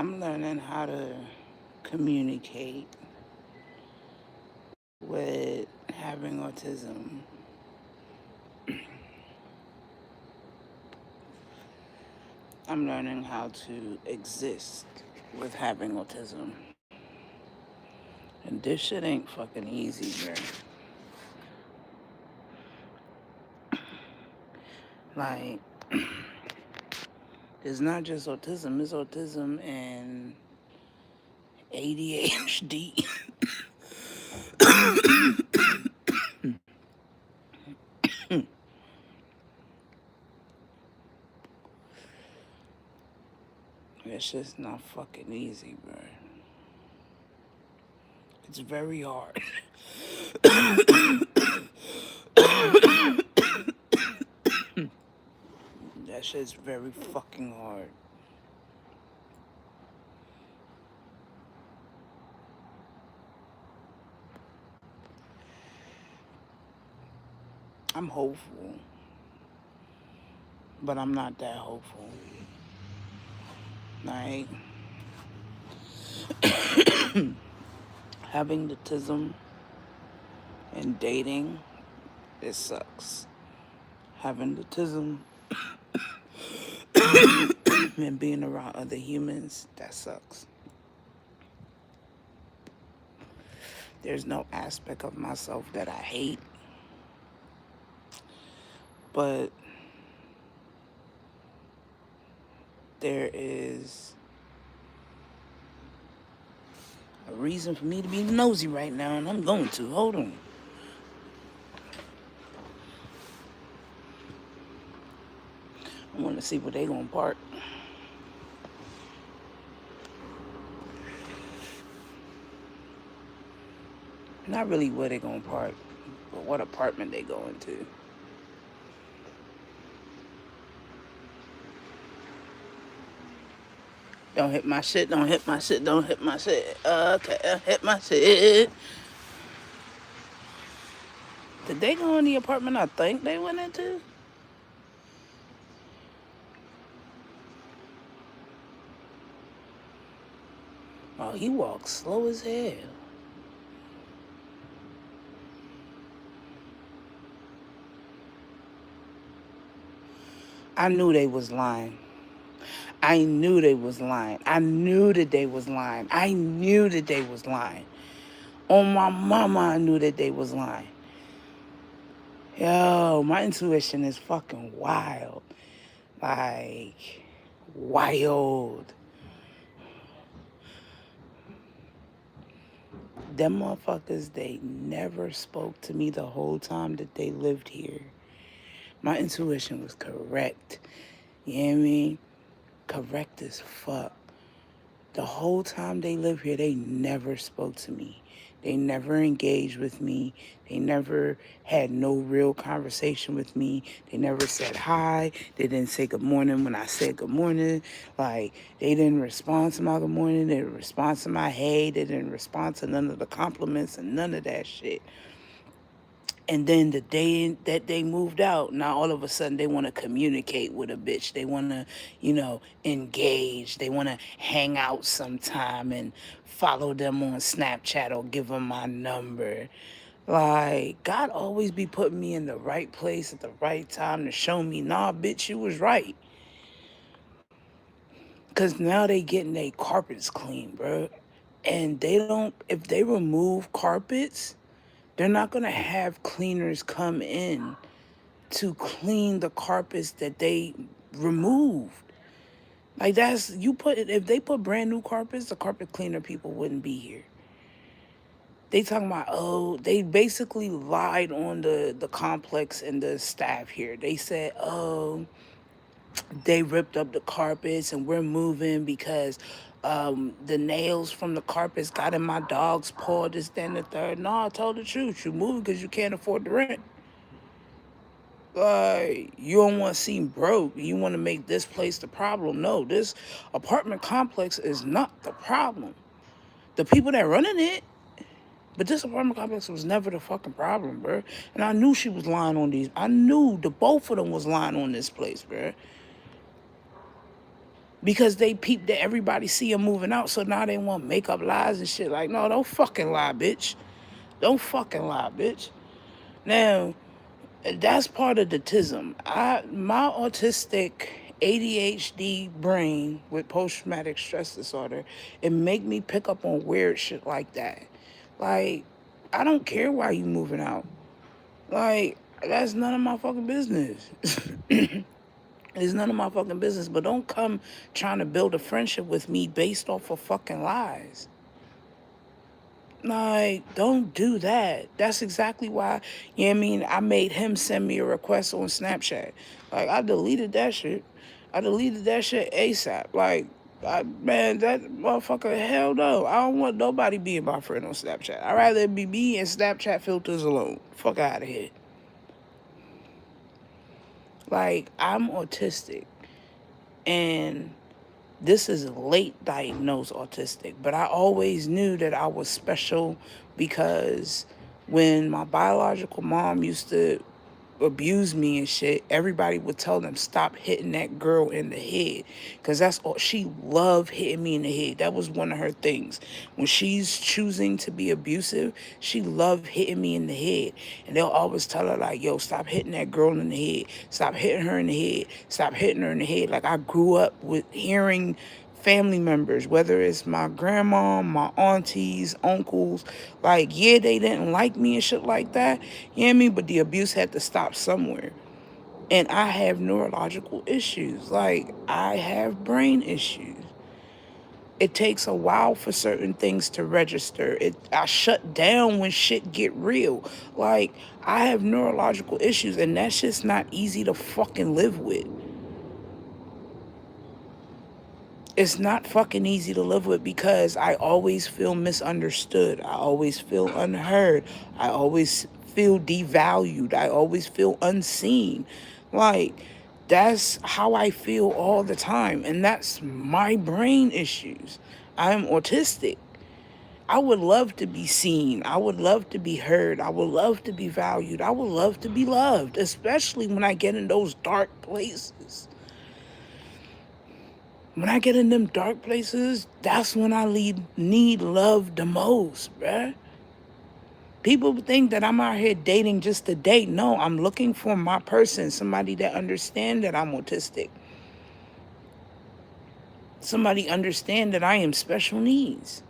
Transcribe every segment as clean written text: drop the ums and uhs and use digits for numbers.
I'm learning how to communicate with having autism. I'm learning how to exist with having autism. And this shit ain't fucking easy, bro. Like, it's not just autism, it's autism and ADHD. It's just not fucking easy, bro. It's very hard. That shit's very fucking hard. I'm hopeful, but I'm not that hopeful. Like, having autism and dating, it sucks. Having autism and being around other humans, that sucks. There's no aspect of myself that I hate, but there is a reason for me to be nosy right now, and I'm going to. Hold on. I want to see where they gonna park. Not really where they gonna park, but what apartment they going to. Don't hit my shit, don't hit my shit, don't hit my shit. Okay, hit my shit. Did they go in the apartment I think they went into? Oh, he walks slow as hell. I knew they was lying. I knew they was lying. I knew that they was lying. I knew that they was lying. On my mama, I knew that they was lying. Yo, my intuition is fucking wild. Like, wild. Them motherfuckers, they never spoke to me the whole time that they lived here. My intuition was correct. You know what I mean? Correct as fuck. The whole time they lived here, they never spoke to me. They never engaged with me. They never had no real conversation with me. They never said hi. They didn't say good morning when I said good morning. Like, they didn't respond to my good morning. They didn't respond to my hey. They didn't respond to none of the compliments and none of that shit. And then the day that they moved out, now all of a sudden they want to communicate with a bitch. They want to, engage. They want to hang out sometime and follow them on Snapchat or give them my number. Like, God always be putting me in the right place at the right time to show me, nah, bitch, you was right. Because now they getting their carpets clean, bro. And they don't, if they remove carpets, they're not going to have cleaners come in to clean the carpets that they removed. Like, if they put brand new carpets, the carpet cleaner people wouldn't be here. They talking about, they basically lied on the complex and the staff here. They said, they ripped up the carpets and we're moving because the nails from the carpets got in my dog's paw, this, that, and the third. No, I told the truth. You moving because you can't afford the rent. Like, you don't want to seem broke. You want to make this place the problem. No, this apartment complex is not the problem. The people that running it, but this apartment complex was never the fucking problem, bro. And I knew she was lying on these. I knew the both of them was lying on this place, bro. because they peep that everybody see them moving out, so now they want to make up lies and shit. Like, no, don't fucking lie, bitch. Don't fucking lie, bitch. Now, that's part of the tism. My autistic ADHD brain with post-traumatic stress disorder, it make me pick up on weird shit like that. Like, I don't care why you moving out. Like, that's none of my fucking business. It's none of my fucking business. But don't come trying to build a friendship with me based off of fucking lies. Like, don't do that. That's exactly why, you know what I mean? I made him send me a request on Snapchat. Like, I deleted that shit. I deleted that shit ASAP. Like, man, that motherfucker, hell no. I don't want nobody being my friend on Snapchat. I'd rather it be me and Snapchat filters alone. Fuck out of here. Like, I'm autistic. And this is late diagnosed autistic, but I always knew that I was special because when my biological mom used to abuse me and shit, everybody would tell them stop hitting that girl in the head, because that's all she loved, hitting me in the head. That was one of her things. When she's choosing to be abusive, she loved hitting me in the head, and they'll always tell her like, yo, stop hitting that girl in the head, stop hitting her in the head, stop hitting her in the head. Like, I grew up with hearing family members, whether it's my grandma, my aunties, uncles, like, yeah, they didn't like me and shit like that, you know what I mean? But the abuse had to stop somewhere. And I have neurological issues. Like, I have brain issues. It takes a while for certain things to register. I shut down when shit get real. Like, I have neurological issues, and that shit's not easy to fucking live with. It's not fucking easy to live with because I always feel misunderstood. I always feel unheard. I always feel devalued. I always feel unseen. Like, that's how I feel all the time. And that's my brain issues. I'm autistic. I would love to be seen. I would love to be heard. I would love to be valued. I would love to be loved, especially when I get in those dark places. When I get in them dark places, that's when I need love the most, bruh. People think that I'm out here dating just to date. No, I'm looking for my person, somebody that understands that I'm autistic. Somebody understand that I am special needs.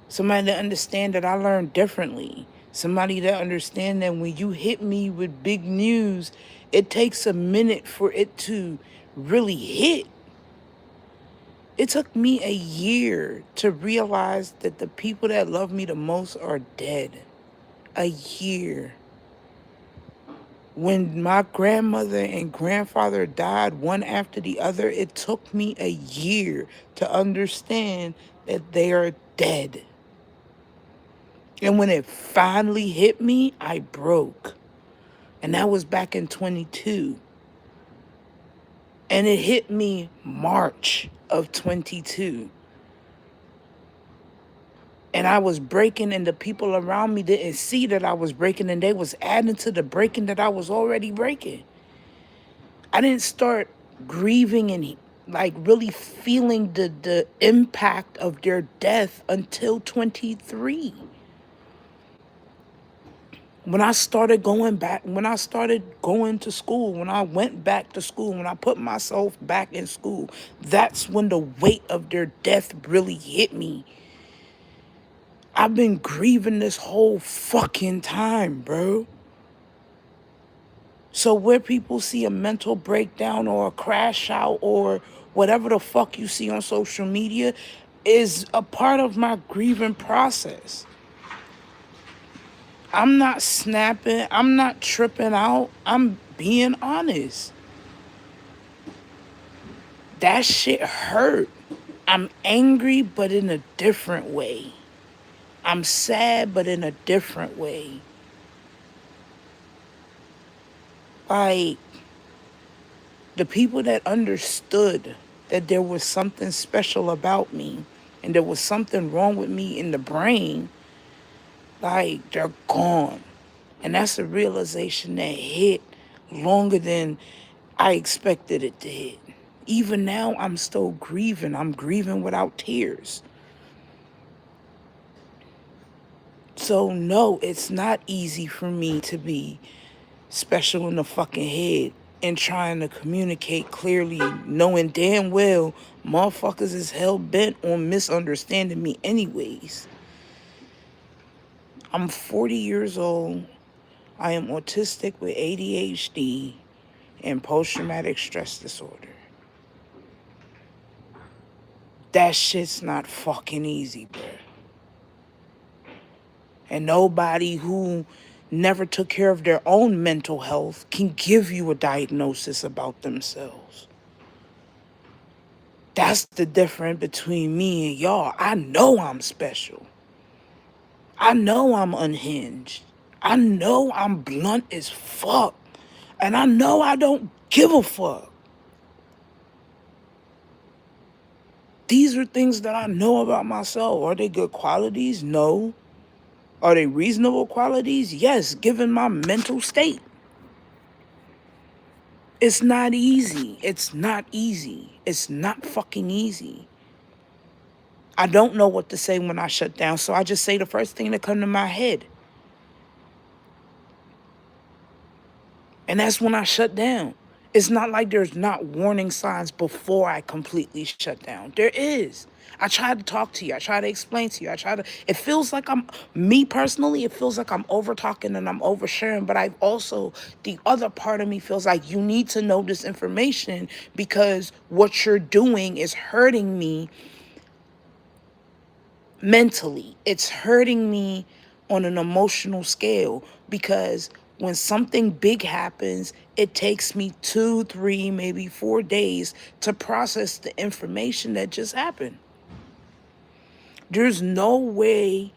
Somebody that understand that I learn differently. Somebody that understand that when you hit me with big news, it takes a minute for it to really hit. It took me a year to realize that the people that love me the most are dead. A year. When my grandmother and grandfather died one after the other, it took me a year to understand that they are dead. And when it finally hit me, I broke. And that was back in 22. And it hit me March of 22. And I was breaking, and the people around me didn't see that I was breaking, and they was adding to the breaking that I was already breaking. I didn't start grieving and like really feeling the impact of their death until 23. When I started going back, when I started going to school, when I went back to school, when I put myself back in school, that's when the weight of their death really hit me. I've been grieving this whole fucking time, bro. So where people see a mental breakdown or a crash out or whatever the fuck you see on social media is a part of my grieving process. I'm not snapping. I'm not tripping out. I'm being honest. That shit hurt. I'm angry, but in a different way. I'm sad, but in a different way. Like, the people that understood that there was something special about me and there was something wrong with me in the brain, like, they're gone. And that's a realization that hit longer than I expected it to hit. Even now, I'm still grieving. I'm grieving without tears. So, no, it's not easy for me to be special in the fucking head and trying to communicate clearly, knowing damn well motherfuckers is hell bent on misunderstanding me, anyways. I'm 40 years old. I am autistic with ADHD and post traumatic stress disorder. That shit's not fucking easy, bro. And nobody who never took care of their own mental health can give you a diagnosis about themselves. That's the difference between me and y'all. I know I'm special. I know I'm unhinged. I know I'm blunt as fuck. And I know I don't give a fuck. These are things that I know about myself. Are they good qualities? No. Are they reasonable qualities? Yes, given my mental state. It's not easy. It's not easy. It's not fucking easy. I don't know what to say when I shut down, so I just say the first thing that comes to my head. And that's when I shut down. It's not like there's not warning signs before I completely shut down. There is. I try to talk to you. I try to explain to you. It feels like me personally, it feels like I'm over talking and I'm oversharing. But the other part of me feels like you need to know this information because what you're doing is hurting me mentally. It's hurting me on an emotional scale because when something big happens, it takes me 2, 3, maybe 4 days to process the information that just happened. There's no way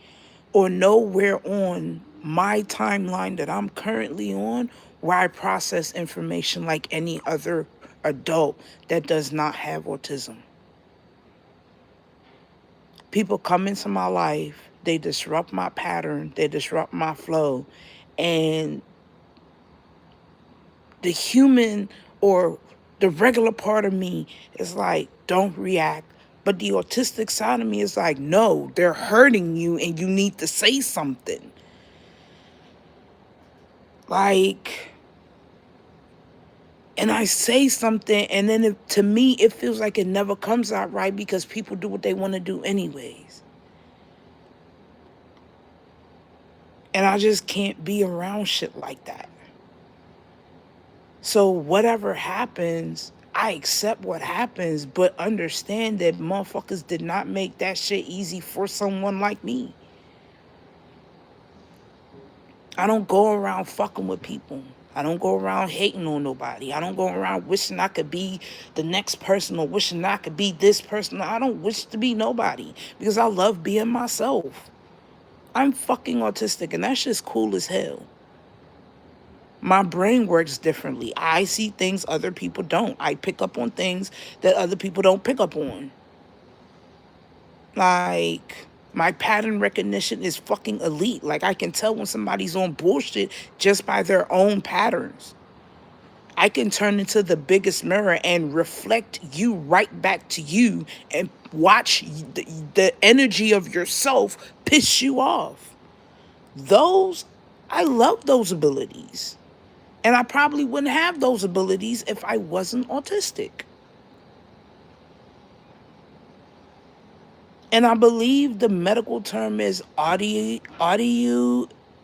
or nowhere on my timeline that I'm currently on where I process information like any other adult that does not have autism. People come into my life, they disrupt my pattern, they disrupt my flow, and the human or the regular part of me is like, don't react. But the autistic side of me is like, no, they're hurting you and you need to say something. Like, and I say something, and then to me, it feels like it never comes out right because people do what they want to do anyways. And I just can't be around shit like that. So whatever happens, I accept what happens, but understand that motherfuckers did not make that shit easy for someone like me. I don't go around fucking with people. I don't go around hating on nobody. I don't go around wishing I could be the next person or wishing I could be this person. I don't wish to be nobody because I love being myself. I'm fucking autistic and that shit's cool as hell. My brain works differently. I see things other people don't. I pick up on things that other people don't pick up on. Like, my pattern recognition is fucking elite. Like, I can tell when somebody's on bullshit just by their own patterns. I can turn into the biggest mirror and reflect you right back to you and watch the energy of yourself piss you off. I love those abilities. And I probably wouldn't have those abilities if I wasn't autistic. And I believe the medical term is audio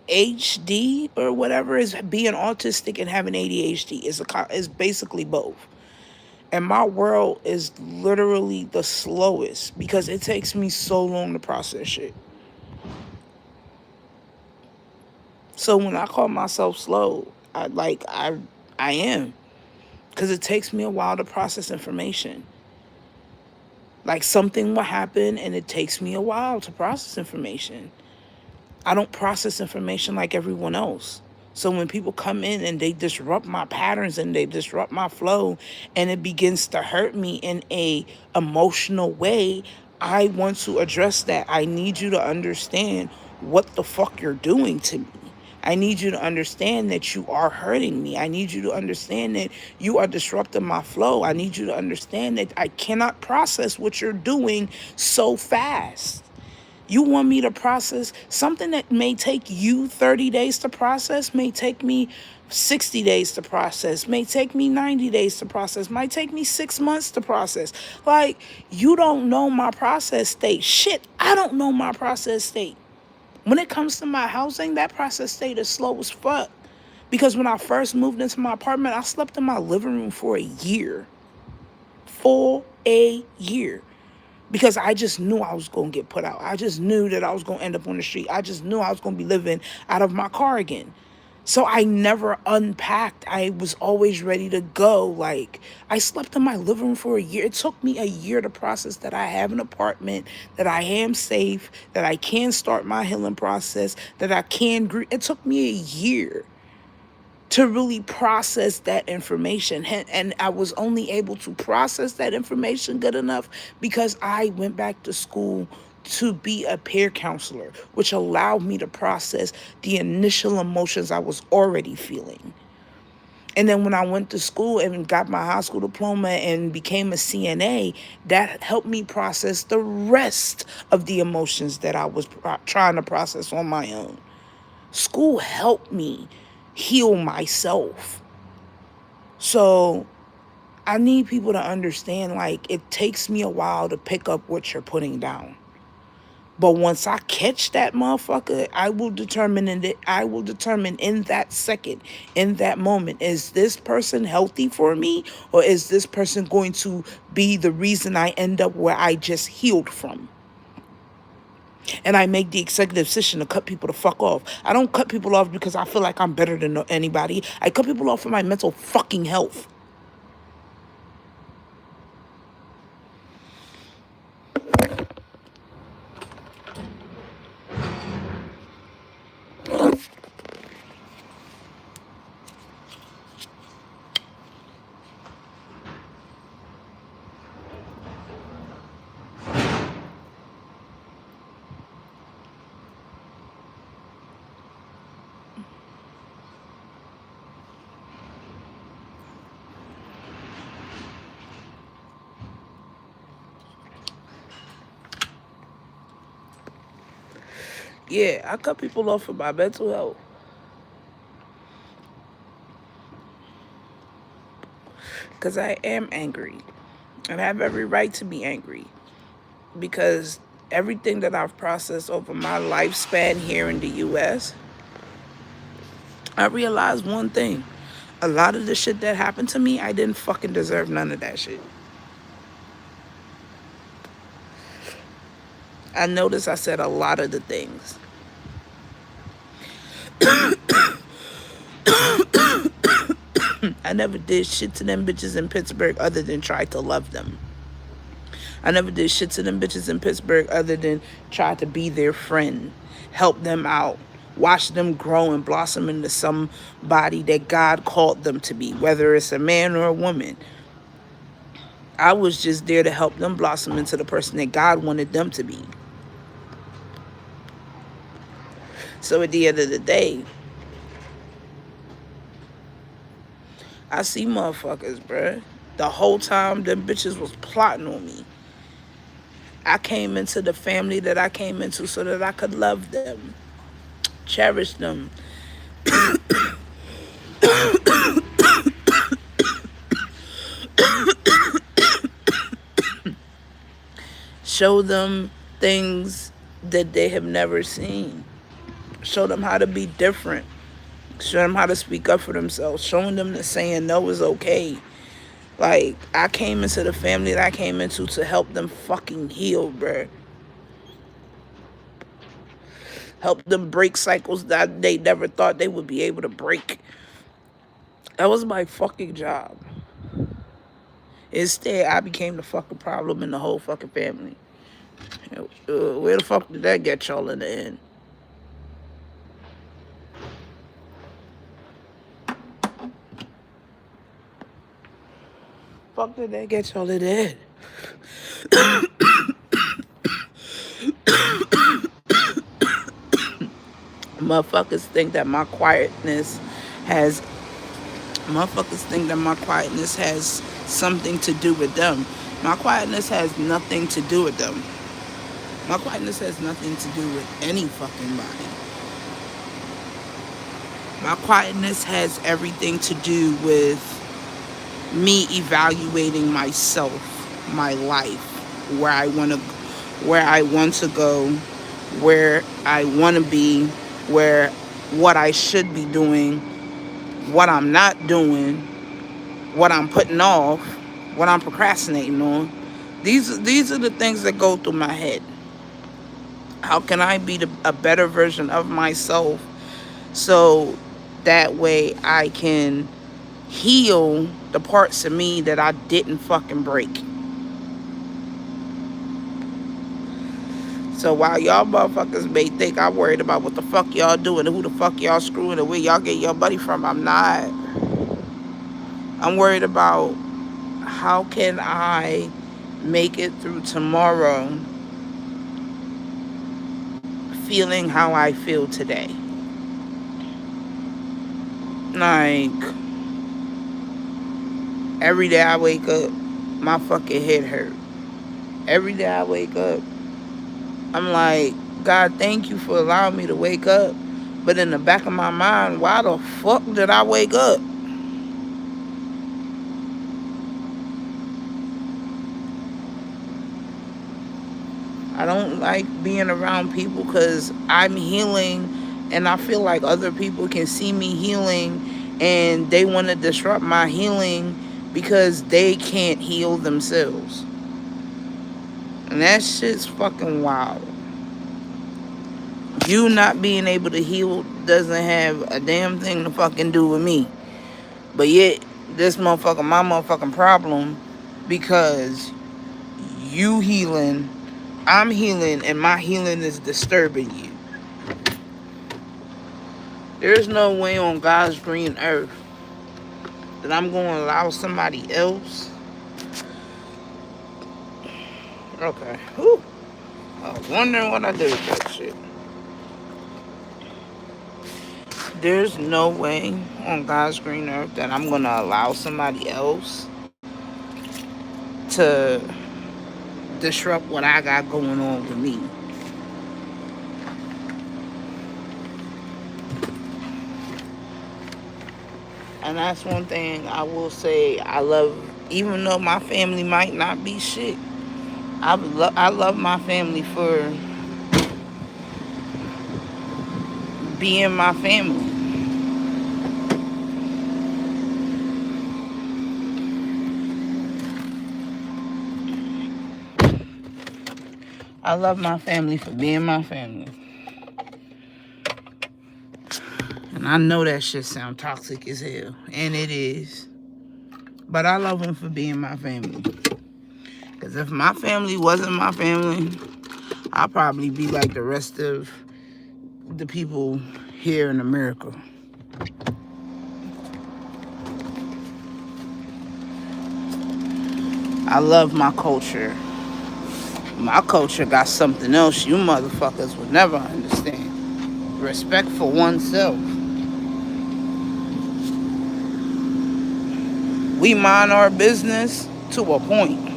HD or whatever, is being autistic and having ADHD is basically both. And my world is literally the slowest because it takes me so long to process shit. So when I call myself slow, I am. Because it takes me a while to process information. Like, something will happen and it takes me a while to process information. I don't process information like everyone else. So when people come in and they disrupt my patterns and they disrupt my flow and it begins to hurt me in a emotional way, I want to address that. I need you to understand what the fuck you're doing to me. I need you to understand that you are hurting me. I need you to understand that you are disrupting my flow. I need you to understand that I cannot process what you're doing so fast. You want me to process something that may take you 30 days to process, may take me 60 days to process, may take me 90 days to process, might take me 6 months to process. Like, you don't know my process state. Shit, I don't know my process state. When it comes to my housing, that process state is slow as fuck. Because when I first moved into my apartment, I slept in my living room for a year. For a year. Because I just knew I was going to get put out. I just knew that I was going to end up on the street. I just knew I was going to be living out of my car again. So I never unpacked. I was always ready to go. Like, I slept in my living room for a year. It took me a year to process that I have an apartment, that I am safe, that I can start my healing process, that I can grieve. It took me a year to really process that information. And I was only able to process that information good enough because I went back to school to be a peer counselor, which allowed me to process the initial emotions I was already feeling. And then when I went to school and got my high school diploma and became a CNA, that helped me process the rest of the emotions that I was trying to process on my own. School helped me heal myself. So I need people to understand, like, it takes me a while to pick up what you're putting down. But once I catch that motherfucker, I will determine in that second, in that moment, is this person healthy for me, or is this person going to be the reason I end up where I just healed from? And I make the executive decision to cut people the fuck off. I don't cut people off because I feel like I'm better than anybody. I cut people off for my mental fucking health. Yeah, I cut people off for my mental health. Because I am angry. And I have every right to be angry. Because everything that I've processed over my lifespan here in the U.S., I realized one thing. A lot of the shit that happened to me, I didn't fucking deserve none of that shit. I noticed I said a lot of the things. I never did shit to them bitches in Pittsburgh other than try to love them. I never did shit to them bitches in Pittsburgh other than try to be their friend, help them out, watch them grow and blossom into somebody that God called them to be, whether it's a man or a woman. I was just there to help them blossom into the person that God wanted them to be. So at the end of the day, I see motherfuckers, bruh. The whole time them bitches was plotting on me. I came into the family that I came into so that I could love them, cherish them, show them things that they have never seen, show them how to be different, show them how to speak up for themselves, showing them that saying no is okay. Like, I came into the family that I came into to help them fucking heal, bruh. Help them break cycles that they never thought they would be able to break. That was my fucking job. Instead, I became the fucking problem in the whole fucking family. Where the fuck did that get y'all in the end? Fuck did that get y'all in the end? Motherfuckers think that my quietness has something to do with them. My quietness has nothing to do with them. My quietness has nothing to do with any fucking body. My quietness has everything to do with me evaluating myself, my life, where I want to go, where I want to be, where what I should be doing, what I'm not doing, what I'm putting off, what I'm procrastinating on. These are the things that go through my head. How can I be a better version of myself so that way I can heal the parts of me that I didn't fucking break? So while y'all motherfuckers may think I'm worried about what the fuck y'all doing and who the fuck y'all screwing and where y'all get your money from, I'm not. I'm worried about how can I make it through tomorrow feeling how I feel today. Like, every day I wake up, my fucking head hurt. Every day I wake up, I'm like, God, thank you for allowing me to wake up. But in the back of my mind, why the fuck did I wake up? I don't like being around people because I'm healing and I feel like other people can see me healing and they want to disrupt my healing because they can't heal themselves. And that shit's fucking wild. You not being able to heal doesn't have a damn thing to fucking do with me. But yet, this motherfucker, my motherfucking problem, because you healing, I'm healing, and my healing is disturbing you. There's no way on God's green earth that I'm going to allow somebody else. Okay. Whew. I was wondering what I did with that shit. There's no way on God's green earth that I'm going to allow somebody else to disrupt what I got going on with me. And that's one thing I will say I love, even though my family might not be shit. I love my family for being my family. I love my family for being my family. And I know that shit sound toxic as hell. And it is. But I love them for being my family. Because if my family wasn't my family, I'd probably be like the rest of the people here in America. I love my culture. My culture got something else you motherfuckers would never understand. Respect for oneself. We mind our business to a point.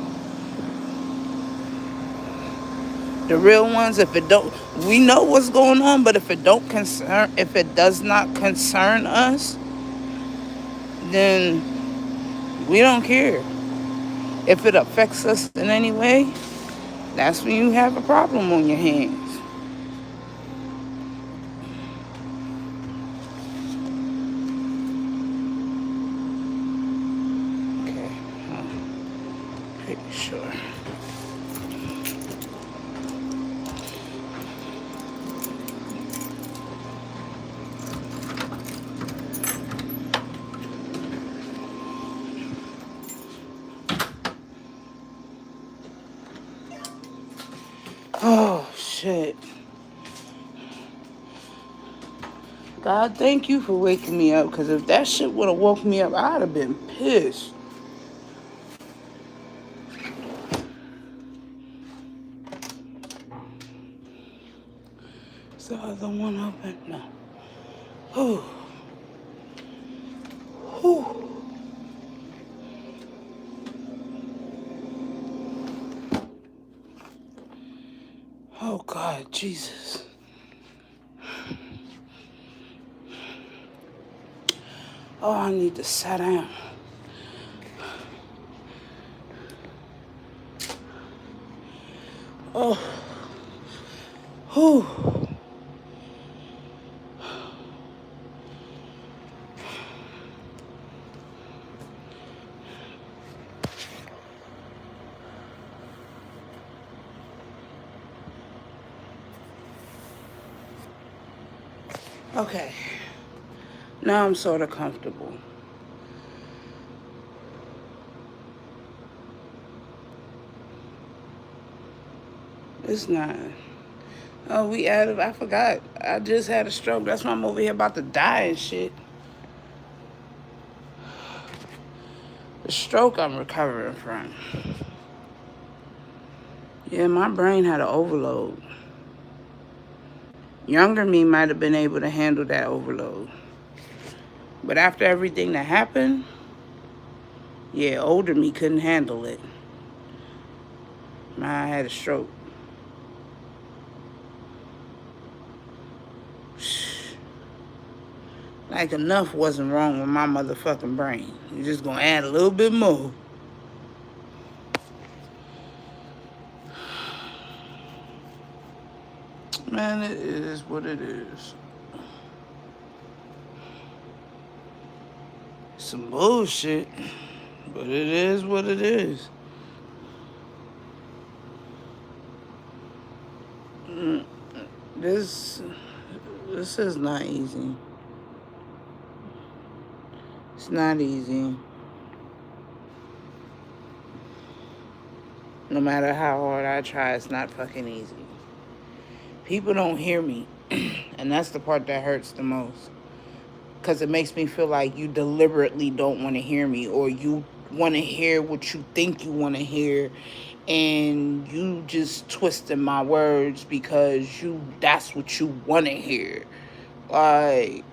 The real ones, if it don't, we know what's going on, but if it does not concern us, then we don't care. If it affects us in any way, that's when you have a problem on your hands. Okay, I'm pretty sure. Oh, shit. God, thank you for waking me up, because if that shit would have woke me up, I'd have been pissed. Is the other one open? No. Whew. Whew. Oh, God, Jesus. Oh, I need to sit down. Oh. Whew. Okay. Now I'm sort of comfortable. It's not. Oh, I forgot. I just had a stroke. That's why I'm over here about to die and shit. The stroke I'm recovering from. Yeah, my brain had an overload. Younger me might have been able to handle that overload. But after everything that happened, yeah, older me couldn't handle it. I had a stroke. Like enough wasn't wrong with my motherfucking brain. You're just gonna add a little bit more. Man, it is what it is. Some bullshit, but it is what it is. This is not easy. It's not easy. No matter how hard I try, it's not fucking easy. People don't hear me, and that's the part that hurts the most. Because it makes me feel like you deliberately don't want to hear me, or you want to hear what you think you want to hear, and you just twisting my words because that's what you want to hear. Like,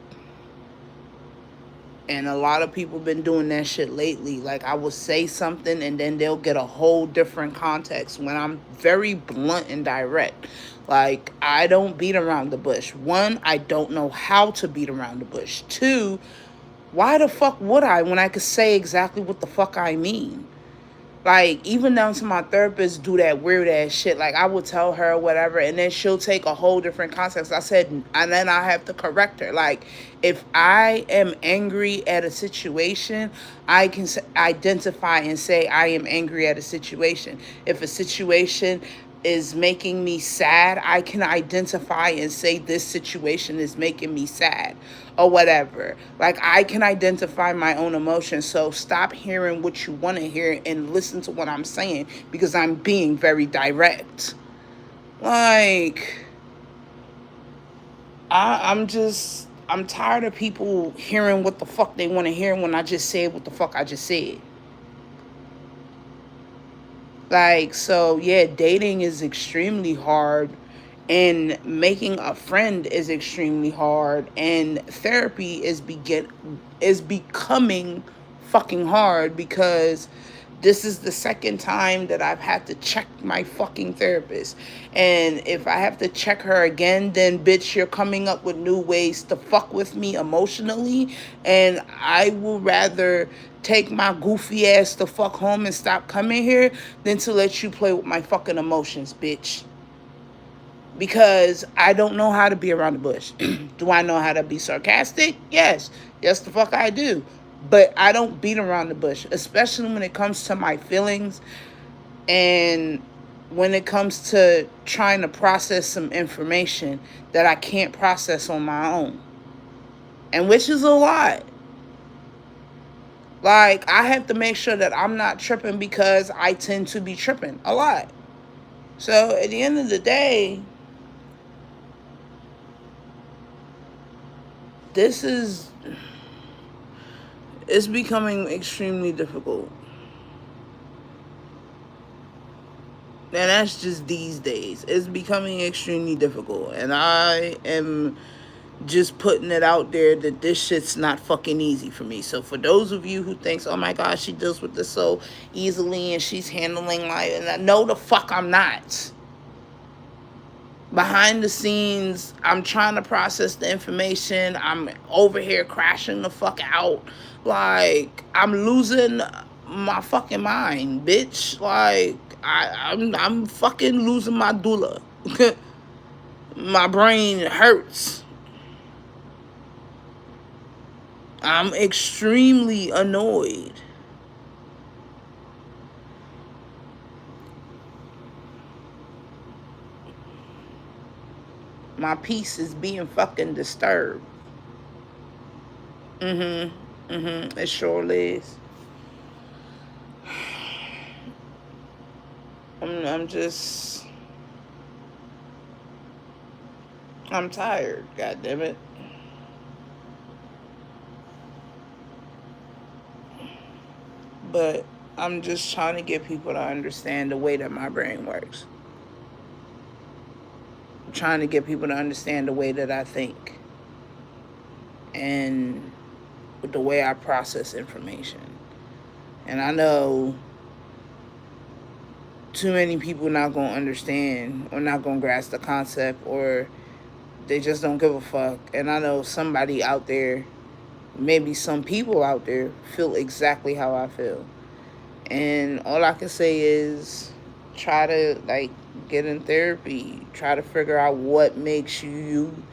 and a lot of people been doing that shit lately. Like, I will say something and then they'll get a whole different context when I'm very blunt and direct. Like, I don't beat around the bush. One, I don't know how to beat around the bush. Two, why the fuck would I when I could say exactly what the fuck I mean? Like, even down to my therapist do that weird ass shit. Like, I will tell her whatever, and then she'll take a whole different context. I said, and then I have to correct her. Like, if I am angry at a situation, I can identify and say I am angry at a situation. If a situation is making me sad, I can identify and say this situation is making me sad or whatever. Like, I can identify my own emotions. So stop hearing what you want to hear and listen to what I'm saying, because I'm being very direct. Like, I'm tired of people hearing what the fuck they want to hear when I just said what the fuck I just said. Like, so yeah, dating is extremely hard, and making a friend is extremely hard, and therapy is becoming fucking hard, because this is the second time that I've had to check my fucking therapist. And if I have to check her again, then bitch, you're coming up with new ways to fuck with me emotionally. And I will rather take my goofy ass the fuck home and stop coming here than to let you play with my fucking emotions, bitch. Because I don't know how to be around the bush. Do I know how to be sarcastic? Yes. Yes, the fuck I do. But I don't beat around the bush, especially when it comes to my feelings and when it comes to trying to process some information that I can't process on my own. And which is a lot. Like, I have to make sure that I'm not tripping, because I tend to be tripping a lot. So at the end of the day, it's becoming extremely difficult. And that's just these days. It's becoming extremely difficult. And I am just putting it out there that this shit's not fucking easy for me. So for those of you who thinks, oh my God, she deals with this so easily and she's handling life, and no, the fuck I'm not. Behind the scenes, I'm trying to process the information. I'm over here crashing the fuck out. Like, I'm losing my fucking mind, bitch. Like, I'm fucking losing my doula. My brain hurts. I'm extremely annoyed. My peace is being fucking disturbed. It sure is. I'm tired, god damn it. But I'm just trying to get people to understand the way that my brain works. I'm trying to get people to understand the way that I think and the way I process information. And I know too many people not going to understand or not going to grasp the concept, or they just don't give a fuck. And I know somebody out there, maybe some people out there, feel exactly how I feel. And all I can say is try to, like, get in therapy. Try to figure out what makes you you.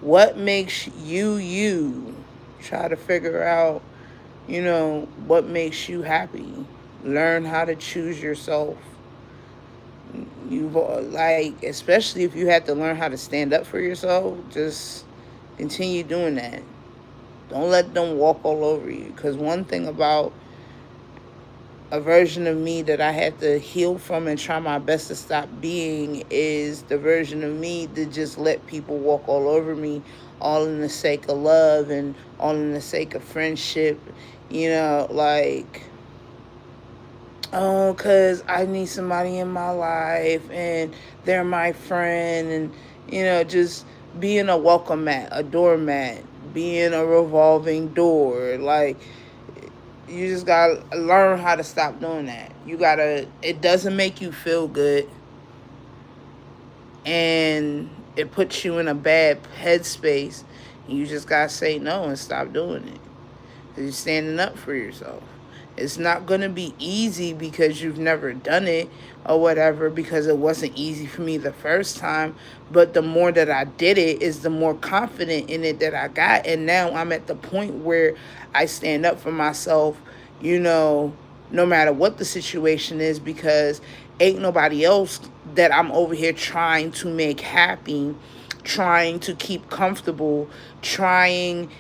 What makes you you. Try to figure out, what makes you happy. Learn how to choose yourself. Especially if you had to learn how to stand up for yourself, just continue doing that. Don't let them walk all over you. Because one thing about a version of me that I had to heal from and try my best to stop being is the version of me that just let people walk all over me, all in the sake of love and all in the sake of friendship. Oh, because I need somebody in my life and they're my friend, and, just being a welcome mat, a doormat, being a revolving door. Like, you just gotta learn how to stop doing that. It doesn't make you feel good, and it puts you in a bad headspace. You just gotta say no and stop doing it. Because you're standing up for yourself. It's not going to be easy because you've never done it or whatever, because it wasn't easy for me the first time. But the more that I did it is the more confident in it that I got. And now I'm at the point where I stand up for myself, no matter what the situation is, because ain't nobody else that I'm over here trying to make happy, trying to keep comfortable, trying,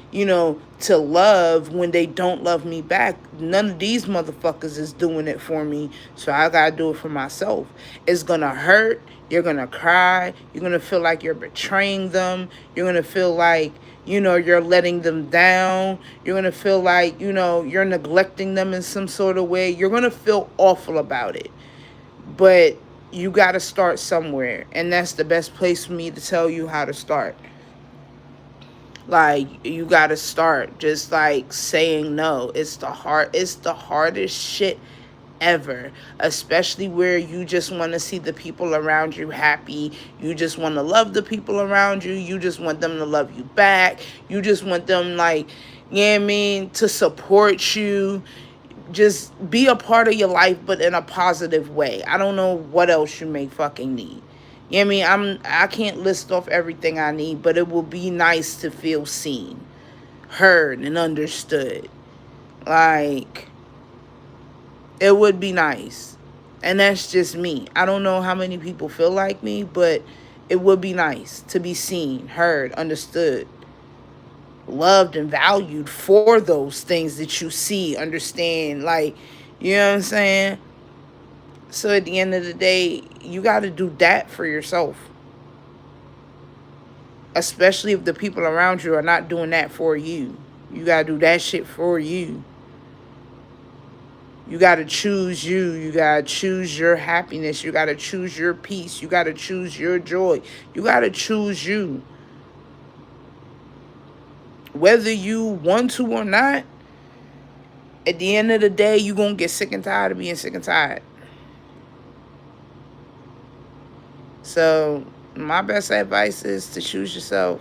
to love when they don't love me back. None of these motherfuckers is doing it for me, so I gotta do it for myself. It's gonna hurt. You're gonna cry. You're gonna feel like you're betraying them. You're gonna feel like, you're letting them down. You're gonna feel like, you're neglecting them in some sort of way. You're gonna feel awful about it. But you got to start somewhere, and that's the best place for me to tell you how to start. Like, you got to start just like saying no. It's the hardest shit ever, especially where you just want to see the people around you happy. You just want to love the people around you. You just want them to love you back. You just want them, like, to support you. Just be a part of your life, but in a positive way. I don't know what else you may fucking need. I can't list off everything I need, but it will be nice to feel seen, heard, and understood. Like, it would be nice. And that's just me. I don't know how many people feel like me, but it would be nice to be seen, heard, understood, loved, and valued for those things that you see, understand, like, you know what I'm saying? So at the end of the day, you got to do that for yourself, especially if the people around you are not doing that for you. You got to do that shit for you. You got to choose you. You got to choose your happiness. You got to choose your peace. You got to choose your joy. You got to choose you. Whether you want to or not, at the end of the day, you're going to get sick and tired of being sick and tired. So my best advice is to choose yourself.